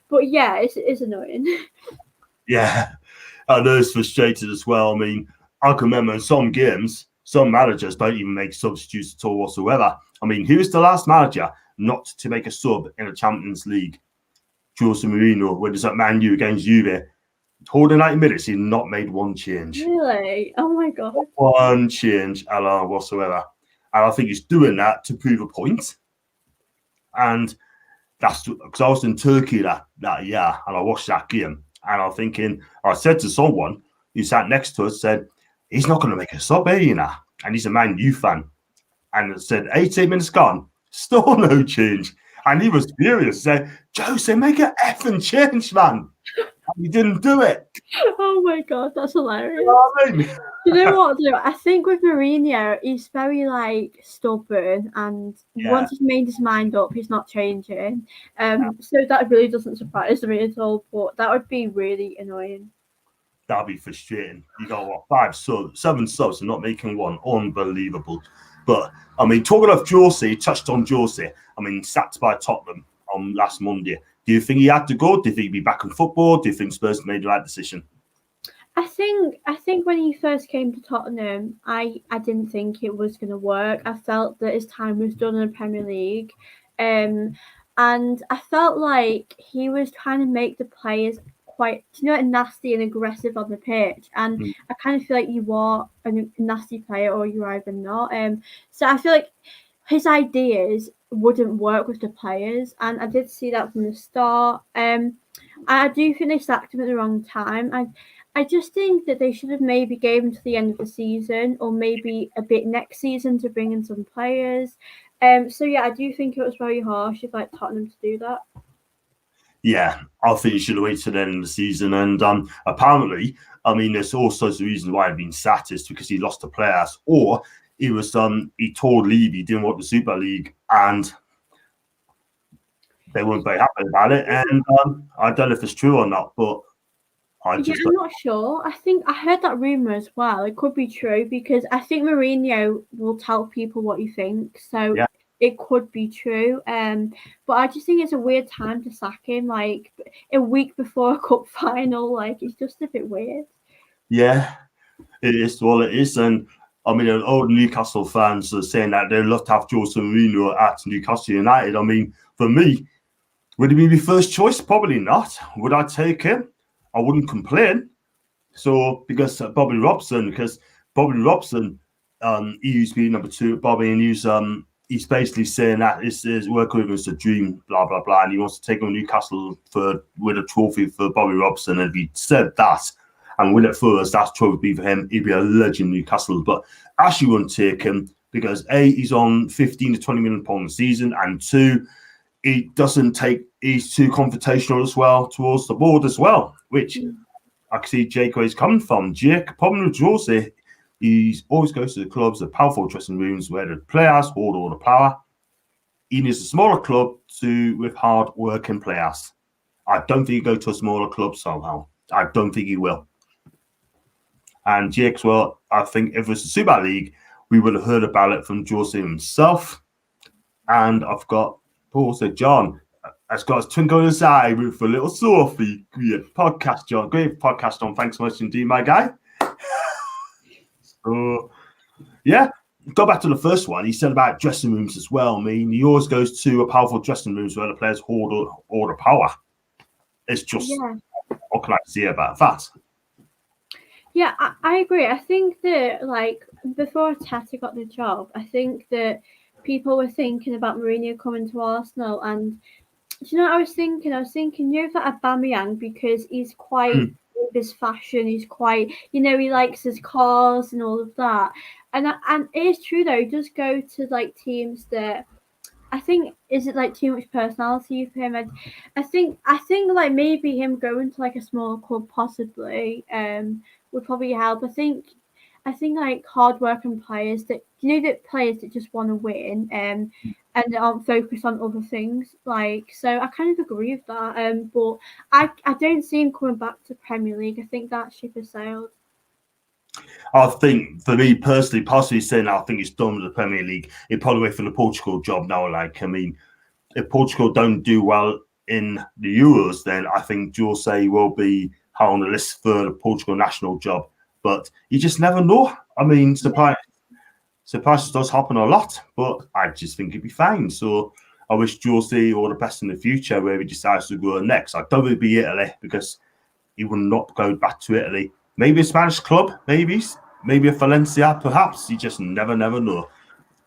But yeah, it's annoying. Yeah, I know it's frustrated as well. I mean, I can remember in some games, some managers don't even make substitutes at all whatsoever. I mean, who was the last manager not to make a sub in a Champions League? Jose Mourinho, when he's at Man U against Juve, holding 90 minutes, he's not made one change. Really? Oh my god. One change at all whatsoever. And I think he's doing that to prove a point. And that's because I was in Turkey that year and I watched that game. And I'm thinking, I said to someone who sat next to us, said, he's not going to make a sub, you know? And he's a Man U fan. And it said, 18 minutes gone, still no change. And he was furious, said, Jose, make an effing change, man. And he didn't do it. Oh my god, that's hilarious. You know what I mean? You know what, though? I think with Mourinho, he's very like stubborn, and once he's made his mind up, he's not changing. So that really doesn't surprise me at all. But that would be really annoying. That'd be frustrating. You got what, 7 subs and not making one. Unbelievable. But I mean, talking of Jose, touched on Jose. I mean, sacked by Tottenham on last Monday. Do you think he had to go? Do you think he'd be back in football? Do you think Spurs made the right decision? I think when he first came to Tottenham, I didn't think it was going to work. I felt that his time was done in the Premier League, and I felt like he was trying to make the players quite, nasty and aggressive on the pitch. And I kind of feel like you are a nasty player or you're either not. So I feel like his ideas wouldn't work with the players, and I did see that from the start. I do think they sacked him at the wrong time. I just think that they should have maybe gave him to the end of the season, or maybe a bit next season to bring in some players. So yeah, I do think it was very harsh of like Tottenham to do that. Yeah, I think he should have waited to the end of the season. And apparently, I mean, there's all sorts of reasons why he'd been sat is because he lost the players, or he told Levy he didn't want the Super League, and they weren't very happy about it. And I don't know if it's true or not, but I Yeah, just I'm not sure. I think I heard that rumor as well. It could be true because I think Mourinho will tell people what he thinks, so yeah. it could be true. But I just think it's a weird time to sack him, like a week before a cup final. Like it's just a bit weird. Yeah, it is all it is. And I mean, all Newcastle fans are saying that they'd love to have Jose Mourinho at Newcastle United. I mean, for me, would he be my first choice? Probably not. Would I take him? I wouldn't complain. So because Bobby Robson, he used to be number two, Bobby, and he's basically saying that this is working with him is a dream, blah blah blah, and he wants to take on Newcastle for with a trophy for Bobby Robson. And if he said that and win it first, that trophy would be for him. He'd be a legend in Newcastle. But Ashley wouldn't take him because A, he's on 15 to 20 million pounds a season, and two, he doesn't take he's too confrontational as well towards the board as well, which I can see Jake where he's coming from. Jake, problem with Jose, he always goes to the clubs, the powerful dressing rooms where the players hold all the power. He needs a smaller club with hard working players. I don't think he'll go to a smaller club somehow. I don't think he will. And Jake's, well, I think if it was the Super League, we would have heard about it from Jose himself. And I've got Paul said, John, has got his twinkle in his eye with a little Sophie. Great podcast, John. Great podcast, John. Thanks so much indeed, my guy. So, yeah, go back to the first one. He said about dressing rooms as well. I mean, he always goes to a powerful dressing rooms where the players hold all the power. It's just, what can I say about that? Yeah, I agree. I think that like before Tata got the job, I think that people were thinking about Mourinho coming to Arsenal, and do you know what I was thinking? I was thinking, you know, that Aubameyang because he's quite his fashion. He's quite, he likes his cars and all of that. And it is true though. He does go to like teams that I think is it like too much personality for him. I think like maybe him going to like a smaller club possibly would probably help. I think like hardworking players that players that just want to win and aren't focused on other things. Like so, I kind of agree with that. But I don't see him coming back to Premier League. I think that ship has sailed. I think for me personally, possibly saying I think it's done with the Premier League. He'd probably wait for the Portugal job now. Like, I mean, if Portugal don't do well in the Euros, then I think Jose will be high on the list for the Portugal national job. But you just never know. I mean, surprises does happen a lot, but I just think he'd be fine. So I wish Jose all the best in the future where he decides to go next. I don't think it'd be Italy because he will not go back to Italy. Maybe a Spanish club, maybe a Valencia, perhaps. You just never know.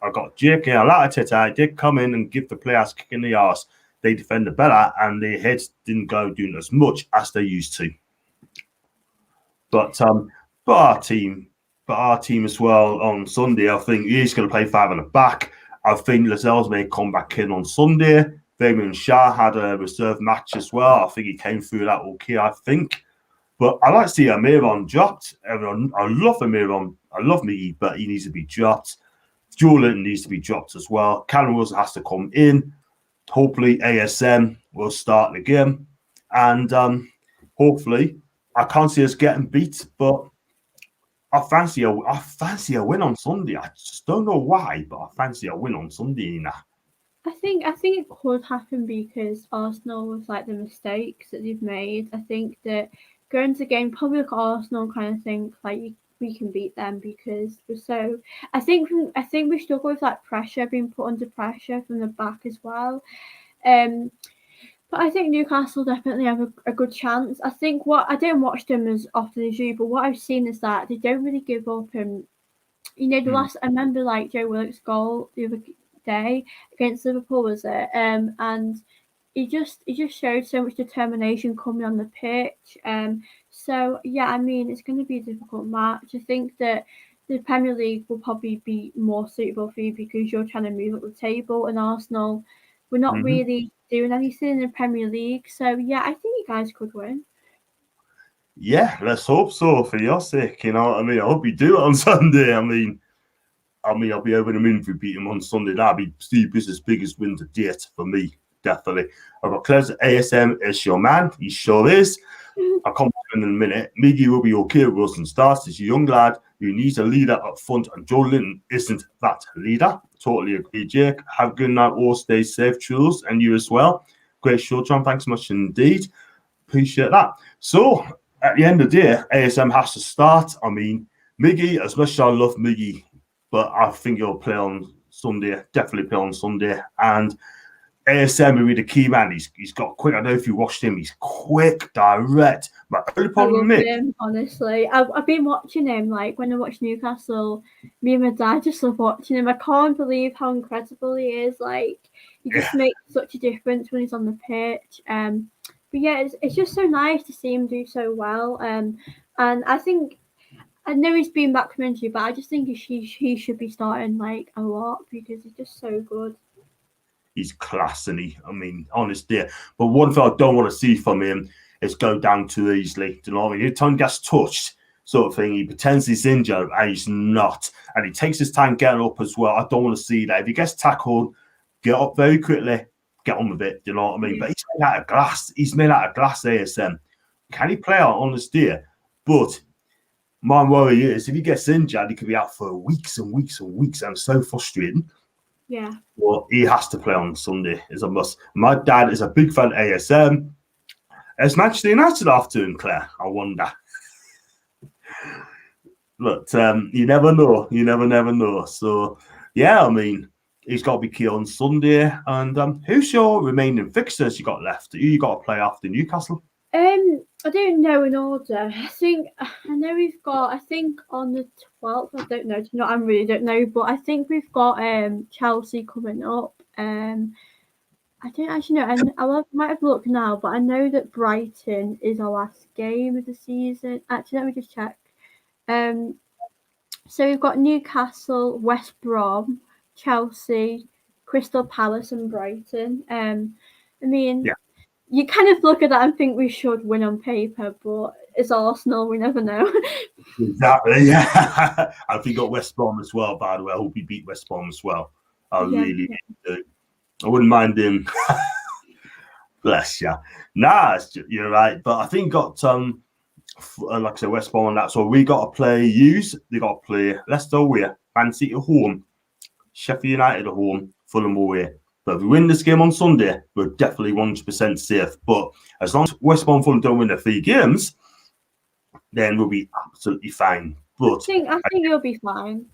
I got Jake and Alatita. Did come in and give the players a kick in the arse. They defended better and their heads didn't go doing as much as they used to. But our team as well on Sunday, I think he's going to play five at the back. I think Lascelles may come back in on Sunday. Fabian Shah had a reserve match as well. I think he came through that okay, I think. But I like to see Amiron dropped. I love Amiron. I love Miggy, but he needs to be dropped. Julian needs to be dropped as well. Callum Wilson has to come in. Hopefully, ASM will start the game. And hopefully, I can't see us getting beat, but I fancy a win on Sunday. I just don't know why, but I fancy a win on Sunday. I think it could happen because Arsenal was like the mistakes that they've made. I think that going to the game, probably look at Arsenal kind of think like we can beat them because we're so. I think we struggle with like pressure, being put under pressure from the back as well. Um, but I think Newcastle definitely have a good chance. I think what I don't watch them as often as you, but what I've seen is that they don't really give up. And the last I remember like Joe Willock's goal the other day against Liverpool was it, and he just showed so much determination coming on the pitch. So yeah, I mean it's going to be a difficult match. I think that the Premier League will probably be more suitable for you because you're trying to move up the table, and Arsenal we're not Mhm. really doing anything in the Premier League. So yeah, I think you guys could win. Yeah, let's hope so for your sake. You know what I mean? I hope you do it on Sunday. I'll be over the moon if we beat him on Sunday. That'd be Steve Bruce's biggest win to date for me, definitely. I've got Claire's ASM is your man. He sure is. I'll come to him in a minute. Miggy will be okay with Wilson Stars. He's a young lad who needs a leader up front, and Joe Linton isn't that leader. Totally agree, Jake. Have a good night, all. Stay safe, Jules, and you as well. Great show, John. Thanks so much indeed. Appreciate that. So, at the end of the day, ASM has to start. I mean, Miggy, as much as I love Miggy, but I think he'll play on Sunday. Definitely play on Sunday. And ASM will be the key man. He's got quick. I don't know if you watched him. He's quick, direct. My only I problem love is, him, honestly. I've been watching him, like, when I watch Newcastle, me and my dad just love watching him. I can't believe how incredible he is. Like, he yeah, just makes such a difference when he's on the pitch. But yeah, it's just so nice to see him do so well. And I know he's been back from injury, but I just think he should be starting, like, a lot because he's just so good. he's class, and I mean, honestly. But one thing I don't want to see from him is go down too easily. Do you know what I mean? Every time he gets touched, sort of thing, he pretends he's injured and he's not. And he takes his time getting up as well. I don't want to see that. If he gets tackled, get up very quickly, get on with it. Do you know what I mean? Yeah. But he's made out of glass. He's made out of glass, ASM. Can he play out on this day? But my worry is if he gets injured, he could be out for weeks and weeks and weeks. And it's so frustrating. Yeah. Well, he has to play on Sunday. Is a must. My dad is a big fan of ASM. Is Manchester United after him, Claire? I wonder. But you never know. You never know. So, yeah, I mean, he's got to be key on Sunday. And who's your remaining fixtures you got left? Who you got to play after Newcastle? I don't know in order. I know we've got. I think on the 12th. I don't know. I really don't know. But I think we've got Chelsea coming up. I don't actually know. And might have looked now, but I know that Brighton is our last game of the season. Actually, let me just check. Um, so we've got Newcastle, West Brom, Chelsea, Crystal Palace, and Brighton. I mean, Yeah, you kind of look at that and think we should win on paper, but it's Arsenal. We never know. exactly. Yeah. I think got West Brom as well, by the way. I hope he beat West Brom as well. I Yeah. really do. I wouldn't mind him. Bless you. Nah, you're right. But I think got like I said, West Brom and that. So we got to play Hughes. They got to play Leicester away, Man City at home, Sheffield United at home, Fulham away. But if we win this game on Sunday, we're definitely 100% safe. But as long as West Brom and Fulham don't win their 3 games, then we'll be absolutely fine. But I think you'll be fine.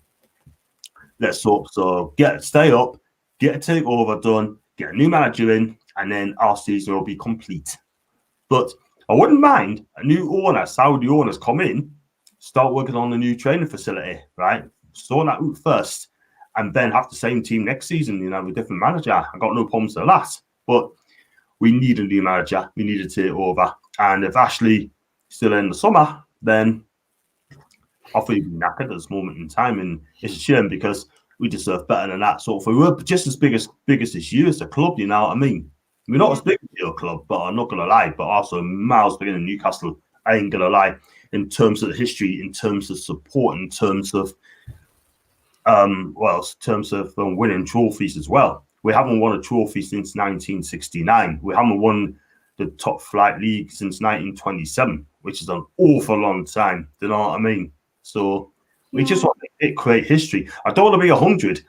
let's hope so. Stay up, get a takeover done, get a new manager in, and then our season will be complete. But I wouldn't mind a new owner, Saudi owners come in, start working on the new training facility, right? Sort that out first, and then have the same team next season, with a different manager. I got no problems with that. But we need a new manager. We need to take over. And if Ashley still in the summer, then I think we'd be knackered at this moment in time. And it's a shame because we deserve better than that. So if we were just as big as this year as a club, you know what I mean? We're not as big as your club, but I'm not going to lie. But also miles bigger than Newcastle. I ain't going to lie. In terms of the history, in terms of support, in terms of winning trophies as well. We haven't won a trophy since 1969. We haven't won the top flight league since 1927, which is an awful long time. Do you know what I mean? So we just want to create history. I don't want to be 100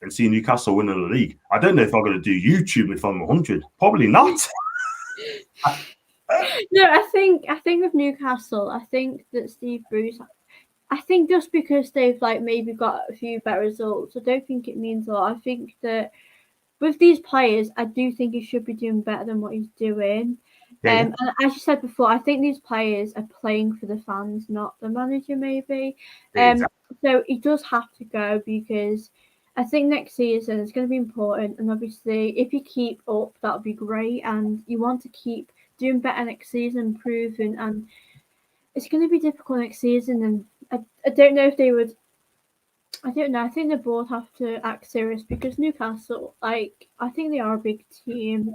and see Newcastle winning the league. I don't know if I'm going to do YouTube if I'm 100. Probably not. No, I think with Newcastle, I think that Steve Bruce. I think just because they've maybe got a few better results, I don't think it means a lot. I think that with these players, I do think he should be doing better than what he's doing. Yeah. And as you said before, I think these players are playing for the fans, not the manager, maybe. Exactly. So he does have to go because I think next season is going to be important. And obviously, if you keep up, that would be great. And you want to keep doing better next season, improving. And it's going to be difficult next season. And I don't know if they would I don't know. I think the board have to act serious because Newcastle, like, I think they are a big team.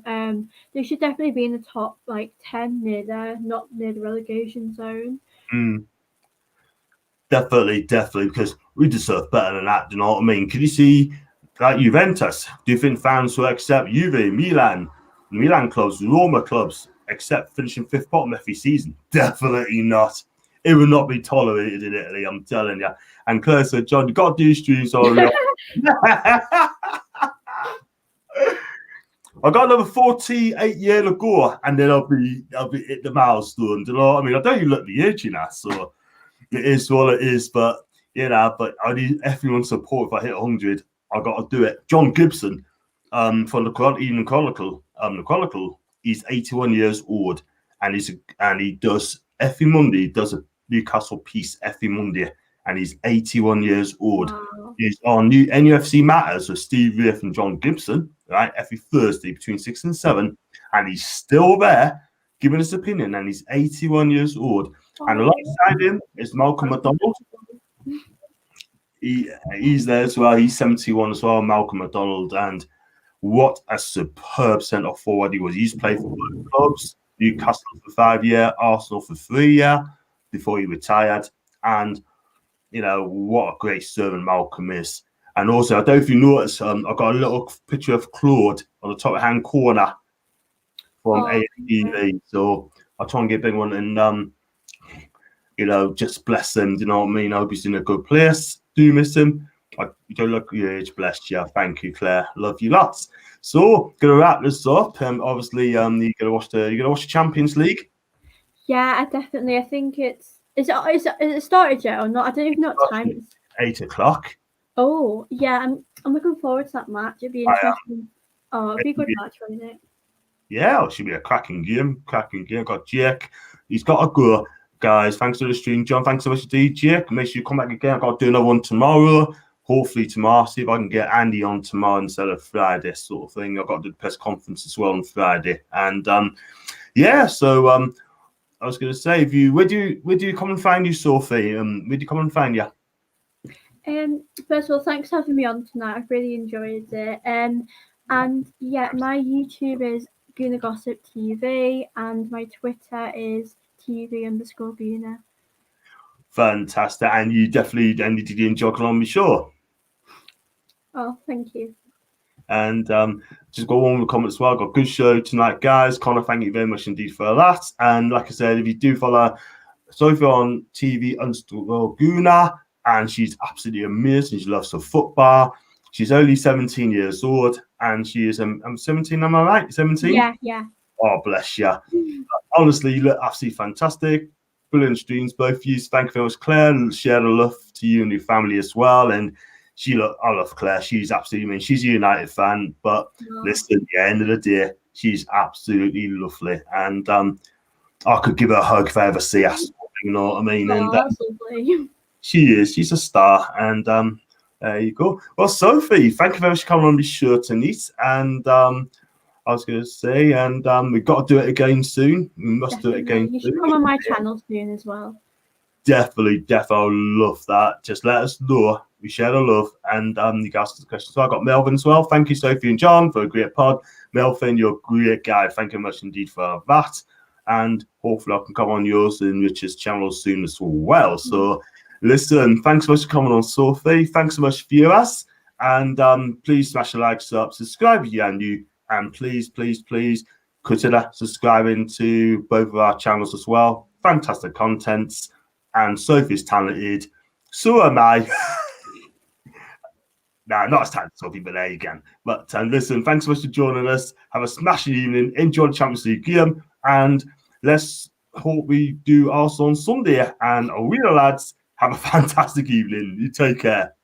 They should definitely be in the top, like, 10 near there, not near the relegation zone. Definitely, because we deserve better than that. Do you know what I mean? Can you see, like Juventus? Do you think fans will accept Juve, Milan clubs, Roma clubs accept finishing fifth bottom every season? Definitely not. It will not be tolerated in Italy. I'm telling you. And Claire said, "John, you got to do streams on." I got another 48 years to go, and then I'll be at the milestone. Do you know what I mean? I don't even look the age, so it is what it is. But but I need everyone's support. If I hit 100, I got to do it. John Gibson, from the Evening Chronicle, he's 81 years old, and he does every Monday. He does a Newcastle piece every Monday, and he's 81 years old. Wow. He's on new NFC Matters with Steve Riff and John Gibson, right, every Thursday between 6 and 7, and he's still there giving his opinion, and he's 81 years old. And alongside him is Malcolm McDonald. He's there as well. He's 71 as well, Malcolm McDonald. And what a superb centre forward he was. He's played for both clubs, Newcastle for 5 years, Arsenal for 3 years before he retired. And what a great servant Malcolm is. And also, I don't know if you notice, I got a little picture of Claude on the top hand corner from AFTV. So I'll try and get a big one and just bless him. Do you know what I mean? I hope he's in a good place. Do miss him. You don't look your age, bless you. Thank you, Claire. Love you lots. So gonna wrap this up. Obviously, you're gonna watch the Champions League. Yeah, I definitely. I think is it started yet or not? I don't even know what time it's. 8 o'clock. Oh yeah, I'm looking forward to that match. It'd be interesting. It'd be a good match, wouldn't it? Yeah, it should be a cracking game. Got Jake. He's got to go. Guys, thanks for the stream. John, thanks so much to Jake. Make sure you come back again. I've got to do another one tomorrow. Hopefully tomorrow. See if I can get Andy on tomorrow instead of Friday, sort of thing. I've got to do the press conference as well on Friday. And so I was going to say, where do you come and find you, Sophie? Where do you come and find you? First of all, thanks for having me on tonight. I've really enjoyed it. And yeah, my YouTube is Guna Gossip TV, and my Twitter is TV_Guna. Fantastic. And you definitely, Andy, did you enjoy coming on my show? Oh, thank you. And just go on with the comments as well. Got a good show tonight, guys. Connor, thank you very much indeed for that. And like I said, if you do follow Sophie on TV_Guna, and she's absolutely amazing. She loves her football. She's only 17 years old, and she is. I'm 17. Am I right? 17. Yeah. Oh, bless you. Honestly, you look absolutely fantastic. Brilliant streams, both of you. Thank you very much, Claire, and share the love to you and your family as well. And I love Claire. She's absolutely, she's a United fan, but listen, at the end of the day, she's absolutely lovely. And I could give her a hug if I ever see her. You know what I mean? Oh, that's lovely. She's a star. And there you go. Well, Sophie, thank you very much for coming on this show tonight. And I was going to say, and we've got to do it again soon. We must do it again. You should come on my channel soon as well. Definitely. I love that. Just let us know. We share the love, and you guys ask the questions. So I got Melvin as well. Thank you, Sophie and John, for a great pod. Melvin, you're a great guy. Thank you much indeed for that. And hopefully I can come on yours and Richard's channel soon as well. So listen, thanks so much for coming on, Sophie. Thanks so much, viewers. And please smash the likes up, subscribe if you're new, and please consider subscribing to both of our channels as well. Fantastic contents. And Sophie's talented. So am I. No, not as talented, Sophie, but there you go. But listen, thanks so much for joining us. Have a smashing evening. Enjoy the Champions League game. And let's hope we do also on Sunday. And we lads, have a fantastic evening. You take care.